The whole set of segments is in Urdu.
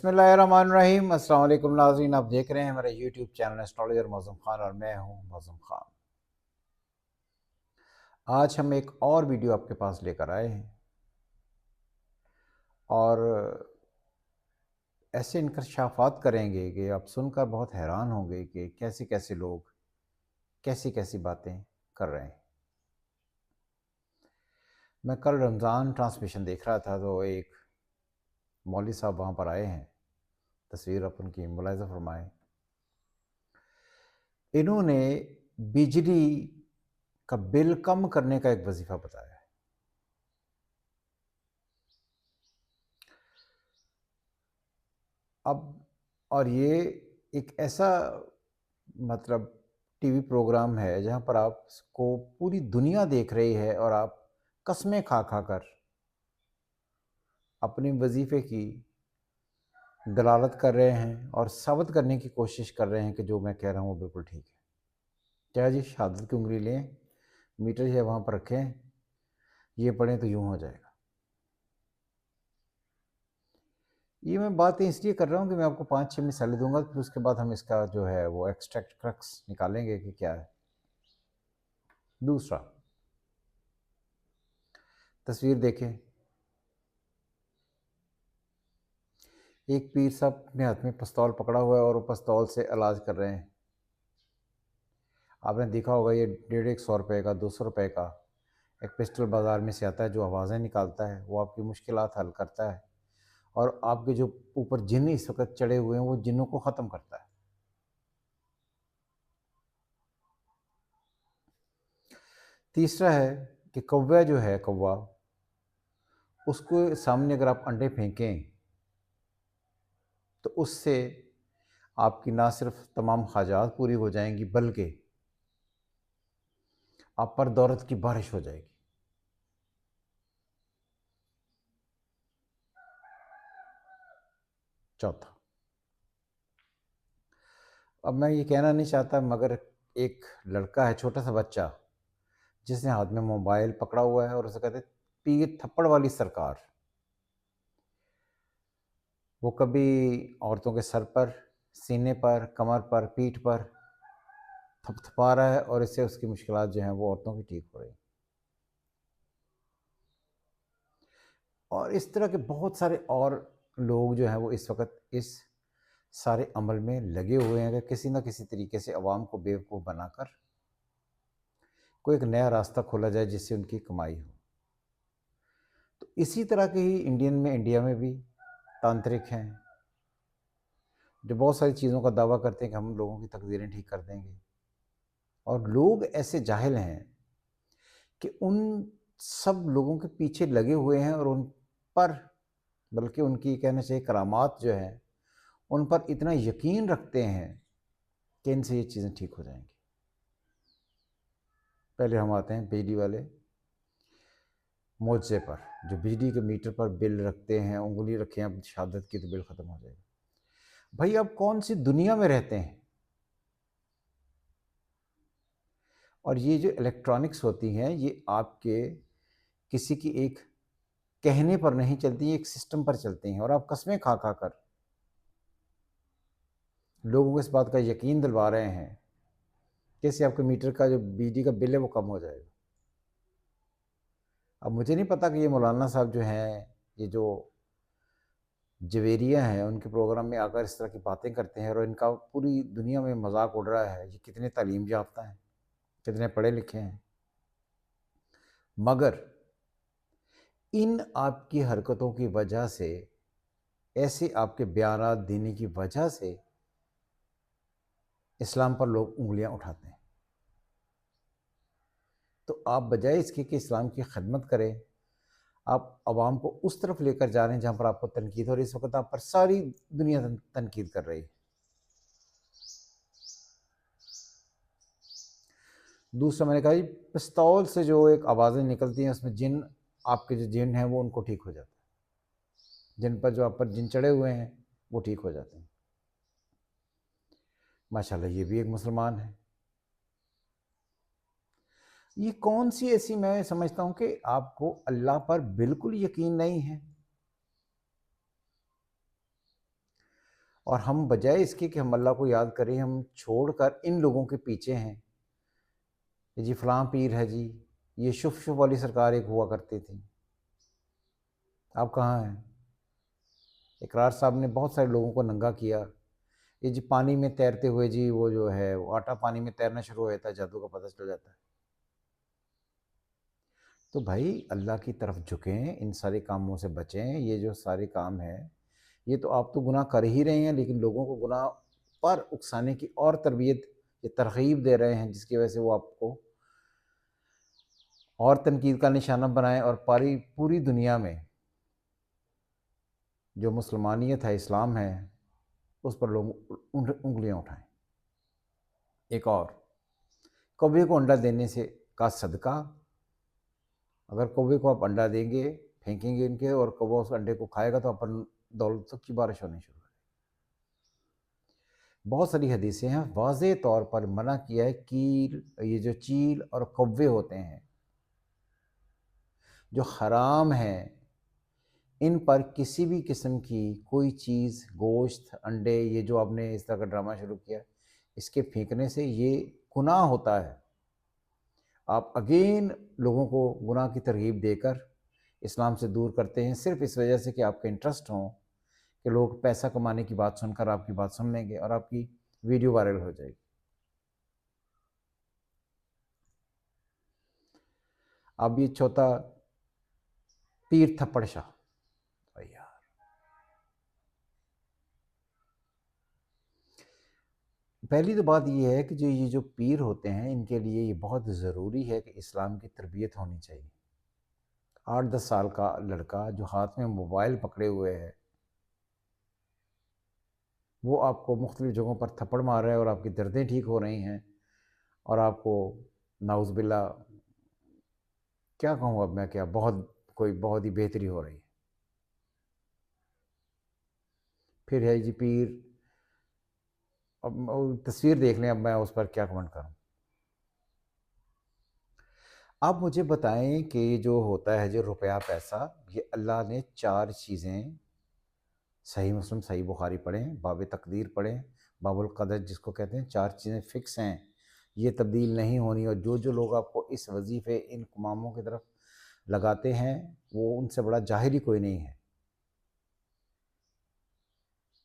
بسم اللہ الرحمن الرحیم۔ السلام علیکم ناظرین، آپ دیکھ رہے ہیں ہمارے یوٹیوب چینل ایسٹرالوجر معظم خان اور میں ہوں معظم خان۔ آج ہم ایک اور ویڈیو آپ کے پاس لے کر آئے ہیں اور ایسے انکشافات کریں گے کہ آپ سن کر بہت حیران ہوں گے کہ کیسے کیسے لوگ کیسی کیسی باتیں کر رہے ہیں۔ میں کل رمضان ٹرانسمیشن دیکھ رہا تھا تو ایک مولوی صاحب وہاں پر آئے ہیں، تصویر اپن کی ملاحظہ فرمائیں۔ انہوں نے بجلی کا بل کم کرنے کا ایک وظیفہ بتایا ہے۔ اب اور یہ ایک ایسا ٹی وی پروگرام ہے جہاں پر آپ کو پوری دنیا دیکھ رہی ہے اور آپ قسمیں کھا کھا کر اپنے وظیفے کی دلالت کر رہے ہیں اور ثابت کرنے کی کوشش کر رہے ہیں کہ جو میں کہہ رہا ہوں وہ بالکل ٹھیک ہے۔ کیا جی، شہادت کی انگلی لیں، میٹر ہے وہاں پر رکھیں، یہ پڑھیں تو یوں ہو جائے گا۔ یہ میں باتیں اس لیے کر رہا ہوں کہ میں آپ کو 5-6 مثالیں دوں گا، پھر اس کے بعد ہم اس کا جو ہے وہ ایکسٹریکٹ کرکس نکالیں گے کہ کیا ہے۔ دوسرا، تصویر دیکھیں، ایک پیر صاحب اپنے ہاتھ میں پستول پکڑا ہوا ہے اور وہ پستول سے علاج کر رہے ہیں۔ آپ نے دیکھا ہوگا یہ 150 روپے کا 200 روپے کا ایک پسٹل بازار میں سے آتا ہے جو آوازیں نکالتا ہے، وہ آپ کی مشکلات حل کرتا ہے اور آپ کے جو اوپر جن اس وقت چڑھے ہوئے ہیں وہ جنوں کو ختم کرتا ہے۔ تیسرا ہے کہ کوا جو ہے، کوا، اس کو سامنے اگر آپ انڈے پھینکیں تو اس سے آپ کی نہ صرف تمام حاجات پوری ہو جائیں گی بلکہ آپ پر دولت کی بارش ہو جائے گی۔ چوتھا، اب میں یہ کہنا نہیں چاہتا مگر ایک لڑکا ہے، چھوٹا سا بچہ، جس نے ہاتھ میں موبائل پکڑا ہوا ہے اور اسے کہتے ہیں پیر تھپڑ والی سرکار۔ وہ کبھی عورتوں کے سر پر، سینے پر، کمر پر، پیٹھ پر تھپ تھپا رہا ہے اور اس سے اس کی مشکلات جو ہیں وہ عورتوں کی ٹھیک ہو رہی ہیں۔ اور اس طرح کے بہت سارے اور لوگ جو ہیں وہ اس وقت اس سارے عمل میں لگے ہوئے ہیں کہ کسی نہ کسی طریقے سے عوام کو بیوقوف بنا کر کوئی ایک نیا راستہ کھولا جائے جس سے ان کی کمائی ہو۔ تو اسی طرح کے ہی انڈیا میں بھی تانترک ہیں جو بہت ساری چیزوں کا دعویٰ کرتے ہیں کہ ہم لوگوں کی تقدیریں ٹھیک کر دیں گے، اور لوگ ایسے جاہل ہیں کہ ان سب لوگوں کے پیچھے لگے ہوئے ہیں اور ان پر، بلکہ ان کی کہنا چاہیے کرامات جو ہیں ان پر اتنا یقین رکھتے ہیں کہ ان سے یہ چیزیں ٹھیک ہو جائیں گی۔ پہلے ہم آتے ہیں بجلی والے معجزے پر، جو بجلی کے میٹر پر بل رکھتے ہیں، انگلی رکھیں اب شہادت کی تو بل ختم ہو جائے گا۔ بھائی آپ کون سی دنیا میں رہتے ہیں؟ اور یہ جو الیکٹرانکس ہوتی ہیں یہ آپ کے کسی کی ایک کہنے پر نہیں چلتی، ایک سسٹم پر چلتی ہیں، اور آپ قسمیں کھا کھا کر لوگوں کو اس بات کا یقین دلوا رہے ہیں کہ اس سے آپ کے میٹر کا جو بجلی کا بل ہے وہ کم ہو جائے گا۔ اب مجھے نہیں پتا کہ یہ مولانا صاحب جو ہیں، یہ جو جویریہ ہیں، ان کے پروگرام میں آ کر اس طرح کی باتیں کرتے ہیں اور ان کا پوری دنیا میں مذاق اڑ رہا ہے، یہ کتنے تعلیم یافتہ ہیں، کتنے پڑھے لکھے ہیں، مگر ان آپ کی حرکتوں کی وجہ سے، ایسے آپ کے بیانات دینے کی وجہ سے اسلام پر لوگ انگلیاں اٹھاتے ہیں۔ تو آپ بجائے اس کے کہ اسلام کی خدمت کریں، آپ عوام کو اس طرف لے کر جا رہے ہیں جہاں پر آپ کو تنقید ہو رہی ہے۔ اس وقت آپ پر ساری دنیا تنقید کر رہی ہے۔ دوسرا، میں نے کہا جی، پستول سے جو ایک آوازیں نکلتی ہیں اس میں جن، آپ کے جو جن ہیں وہ ان کو ٹھیک ہو جاتا ہے، جن پر جو آپ پر جن چڑھے ہوئے ہیں وہ ٹھیک ہو جاتے ہیں۔ ماشاءاللہ یہ بھی ایک مسلمان ہے۔ یہ کون سی ایسی، میں سمجھتا ہوں کہ آپ کو اللہ پر بالکل یقین نہیں ہے۔ اور ہم بجائے اس کے کہ ہم اللہ کو یاد کریں، ہم چھوڑ کر ان لوگوں کے پیچھے ہیں کہ جی فلاں پیر ہے جی، یہ شف شف والی سرکار ایک ہوا کرتی تھی، آپ کہاں ہیں؟ اقرار صاحب نے بہت سارے لوگوں کو ننگا کیا، یہ جی پانی میں تیرتے ہوئے جی وہ جو ہے وہ آٹا پانی میں تیرنا شروع ہو جاتا ہے، جادو کا پتہ چل جاتا ہے۔ تو بھائی اللہ کی طرف جھکیں، ان سارے کاموں سے بچیں۔ یہ جو سارے کام ہیں یہ تو آپ تو گناہ کر ہی رہے ہیں، لیکن لوگوں کو گناہ پر اکسانے کی اور تربیت، یہ ترغیب دے رہے ہیں، جس کی وجہ سے وہ آپ کو اور تنقید کا نشانہ بنائیں، اور پوری دنیا میں جو مسلمانیت ہے، اسلام ہے، اس پر لوگ انگلیاں اٹھائیں۔ ایک اور، کوے کو انڈا دینے سے کا صدقہ، اگر کوے کو آپ انڈا دیں گے، پھینکیں گے ان کے، اور کوہ اس انڈے کو کھائے گا تو اپن دولت تک کی بارش ہونی شروع ہے۔ بہت ساری حدیثیں ہیں، واضح طور پر منع کیا ہے کیل، یہ جو چیل اور کوے ہوتے ہیں جو حرام ہیں، ان پر کسی بھی قسم کی کوئی چیز، گوشت، انڈے، یہ جو آپ نے اس طرح کا ڈرامہ شروع کیا، اس کے پھینکنے سے یہ گناہ ہوتا ہے۔ آپ اگین لوگوں کو گناہ کی ترغیب دے کر اسلام سے دور کرتے ہیں، صرف اس وجہ سے کہ آپ کے انٹرسٹ ہوں کہ لوگ پیسہ کمانے کی بات سن کر آپ کی بات سن لیں گے اور آپ کی ویڈیو وائرل ہو جائے گی۔ اب یہ چوتھا، پیر تھپڑ شاہ۔ یار پہلی تو بات یہ ہے کہ یہ جو پیر ہوتے ہیں، ان کے لیے یہ بہت ضروری ہے کہ اسلام کی تربیت ہونی چاہیے۔ 8-10 سال کا لڑکا جو ہاتھ میں موبائل پکڑے ہوئے ہے، وہ آپ کو مختلف جگہوں پر تھپڑ مار رہا ہے اور آپ کی دردیں ٹھیک ہو رہی ہیں، اور آپ کو نعوذ باللہ کیا کہوں اب میں، کیا بہت ہی بہتری ہو رہی ہے۔ پھر ہے جی پیر، اب تصویر دیکھ لیں، اب میں اس پر کیا کمنٹ کروں۔ آپ مجھے بتائیں کہ جو ہوتا ہے جو روپیہ پیسہ، یہ اللہ نے 4 چیزیں، صحیح مسلم صحیح بخاری پڑھیں، باب تقدیر پڑھیں، باب القدر جس کو کہتے ہیں، 4 چیزیں فکس ہیں، یہ تبدیل نہیں ہونی، اور جو لوگ آپ کو اس وظیفے، ان کاموں کی طرف لگاتے ہیں، وہ ان سے بڑا جاہل ہی کوئی نہیں ہے۔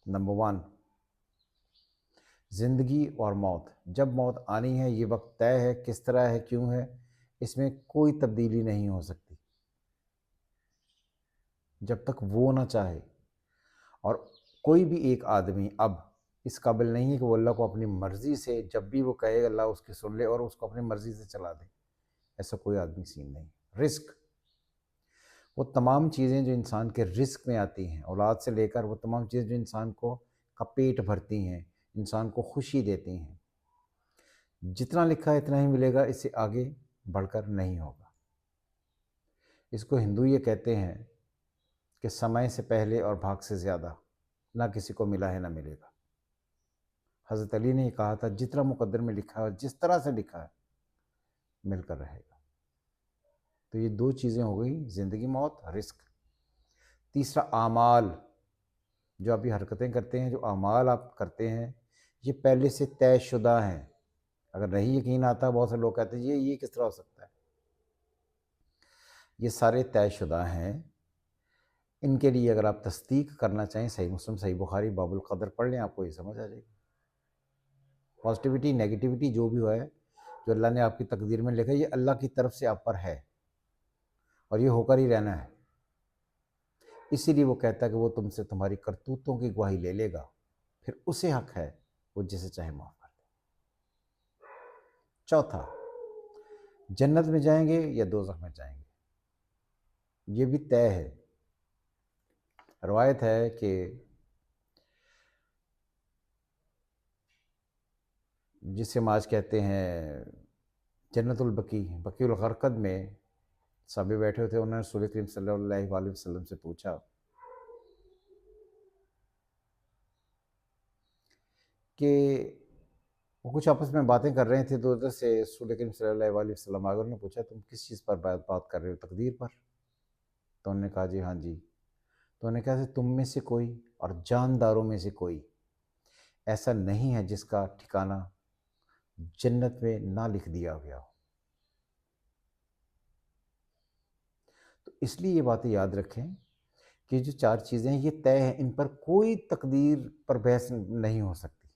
نمبر 1، زندگی اور موت، جب موت آنی ہے یہ وقت طے ہے، کس طرح ہے، کیوں ہے، اس میں کوئی تبدیلی نہیں ہو سکتی جب تک وہ نہ چاہے۔ اور کوئی بھی ایک آدمی اب اس قابل نہیں ہے کہ وہ اللہ کو اپنی مرضی سے، جب بھی وہ کہے اللہ اس کی سن لے اور اس کو اپنی مرضی سے چلا دے، ایسا کوئی آدمی سین نہیں۔ رزق، وہ تمام چیزیں جو انسان کے رزق میں آتی ہیں، اولاد سے لے کر وہ تمام چیزیں جو انسان کو کا پیٹ بھرتی ہیں، انسان کو خوشی دیتی ہیں، جتنا لکھا ہے اتنا ہی ملے گا، اس سے آگے بڑھ کر نہیں ہوگا۔ اس کو ہندو یہ کہتے ہیں کہ سمے سے پہلے اور بھاگ سے زیادہ نہ کسی کو ملا ہے نہ ملے گا۔ حضرت علی نے یہ کہا تھا، جتنا مقدر میں لکھا ہے، جس طرح سے لکھا ہے، مل کر رہے گا۔ تو یہ 2 چیزیں ہو گئی، زندگی موت، رزق۔ تیسرا، اعمال، جو آپ یہ حرکتیں کرتے ہیں، جو اعمال آپ کرتے ہیں، یہ پہلے سے طے شدہ ہیں۔ اگر نہیں یقین آتا، بہت سے لوگ کہتے ہیں یہ کس طرح ہو سکتا ہے، یہ سارے طے شدہ ہیں۔ ان کے لیے اگر آپ تصدیق کرنا چاہیں، صحیح مسلم صحیح بخاری باب القدر پڑھ لیں، آپ کو یہ سمجھ آ جائے گی۔ پازیٹیوٹی نیگیٹیوٹی جو بھی ہے، جو اللہ نے آپ کی تقدیر میں لکھا ہے، یہ اللہ کی طرف سے آپ پر ہے اور یہ ہو کر ہی رہنا ہے۔ اسی لیے وہ کہتا ہے کہ وہ تم سے تمہاری کرتوتوں کی گواہی لے لے گا، پھر اسے حق ہے وہ جسے چاہے معاف کر دے۔ چوتھا، جنت میں جائیں گے یا دوزخ میں جائیں گے، یہ بھی طے ہے۔ روایت ہے کہ جسے ہم آج کہتے ہیں جنت البقیع، بقیع الغرقد میں صحابی بیٹھے ہوئے تھے، انہوں نے رسول کریم صلی اللہ علیہ وسلم سے پوچھا کہ وہ کچھ آپس میں باتیں کر رہے تھے، تو ادھر سے رسول کریم صلی اللہ علیہ وسلم آگے، انہوں نے پوچھا تم کس چیز پر بات کر رہے ہو، تقدیر پر؟ تو انہوں نے کہا جی ہاں جی۔ تو انہوں نے کہا تم میں سے کوئی اور جانداروں میں سے کوئی ایسا نہیں ہے جس کا ٹھکانہ جنت میں نہ لکھ دیا گیا ہو۔ تو اس لیے یہ باتیں یاد رکھیں کہ جو 4 چیزیں ہیں یہ طے ہیں، ان پر کوئی تقدیر پر بحث نہیں ہو سکتی،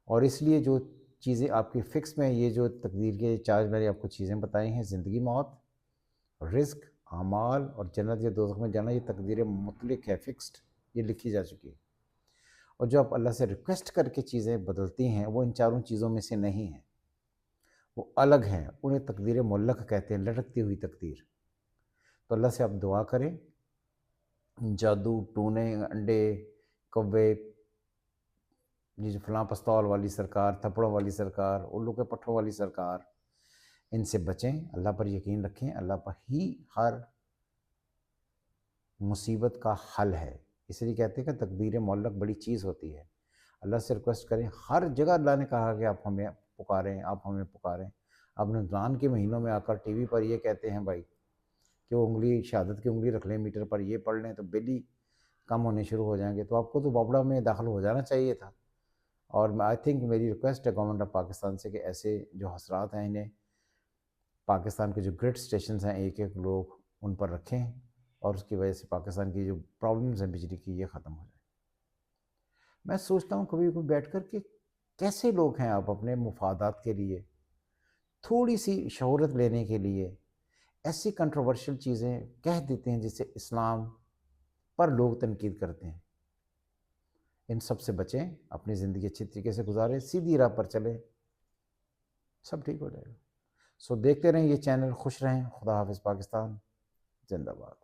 اور اس لیے جو چیزیں آپ کی فکس میں، یہ جو تقدیر کے 4 میں نے آپ کو چیزیں بتائی ہیں، زندگی موت، رزق، اعمال اور جنت یا دوزخ میں جانا، یہ تقدیر مطلق ہے، فکسڈ، یہ لکھی جا چکی ہے۔ اور جو آپ اللہ سے ریکویسٹ کر کے چیزیں بدلتی ہیں وہ ان 4 چیزوں میں سے نہیں ہیں، وہ الگ ہیں، انہیں تقدیر معلق کہتے ہیں، لٹکتی ہوئی تقدیر۔ تو اللہ سے آپ دعا کریں، جادو، ٹونے، انڈے، کوے، یہ جو فلاں پستول والی سرکار، تھپڑوں والی سرکار، الو کے پٹھوں والی سرکار، ان سے بچیں، اللہ پر یقین رکھیں، اللہ پر ہی ہر مصیبت کا حل ہے۔ اس لیے کہتے ہیں کہ تقدیر معلق بڑی چیز ہوتی ہے۔ اللہ سے ریکویسٹ کریں، ہر جگہ اللہ نے کہا کہ آپ ہمیں پکاریں، آپ ہمیں پکاریں۔ اب رمضان کے مہینوں میں آ کر ٹی وی پر یہ کہتے ہیں بھائی کہ وہ انگلی، شہادت کی انگلی رکھ لیں میٹر پر، یہ پڑھ لیں تو بل ہی کم ہونے شروع ہو جائیں گے، تو آپ کو تو بابڑا میں داخل ہو جانا چاہیے تھا۔ اور آئی تھنک میری ریکویسٹ ہے گورنمنٹ آف پاکستان سے کہ ایسے جو حسرات ہیں انہیں پاکستان کے جو گریڈ اسٹیشنز ہیں ایک ایک لوگ ان پر رکھیں، اور اس کی وجہ سے پاکستان کی جو پرابلمز ہیں بجلی کی یہ ختم ہو جائیں۔ میں سوچتا ہوں کبھی کبھی بیٹھ کر کہ کیسے لوگ ہیں آپ اپنے مفادات کے لیے، تھوڑی سی شہرت لینے کے لیے ایسی کنٹروورشل چیزیں کہہ دیتے ہیں جس سے اسلام پر لوگ تنقید کرتے ہیں۔ ان سب سے بچیں، اپنی زندگی اچھی طریقے سے گزاریں، سیدھی راہ پر چلیں، سب ٹھیک ہو جائے گا۔ سو دیکھتے رہیں یہ چینل، خوش رہیں، خدا حافظ پاکستان، زندہ باد۔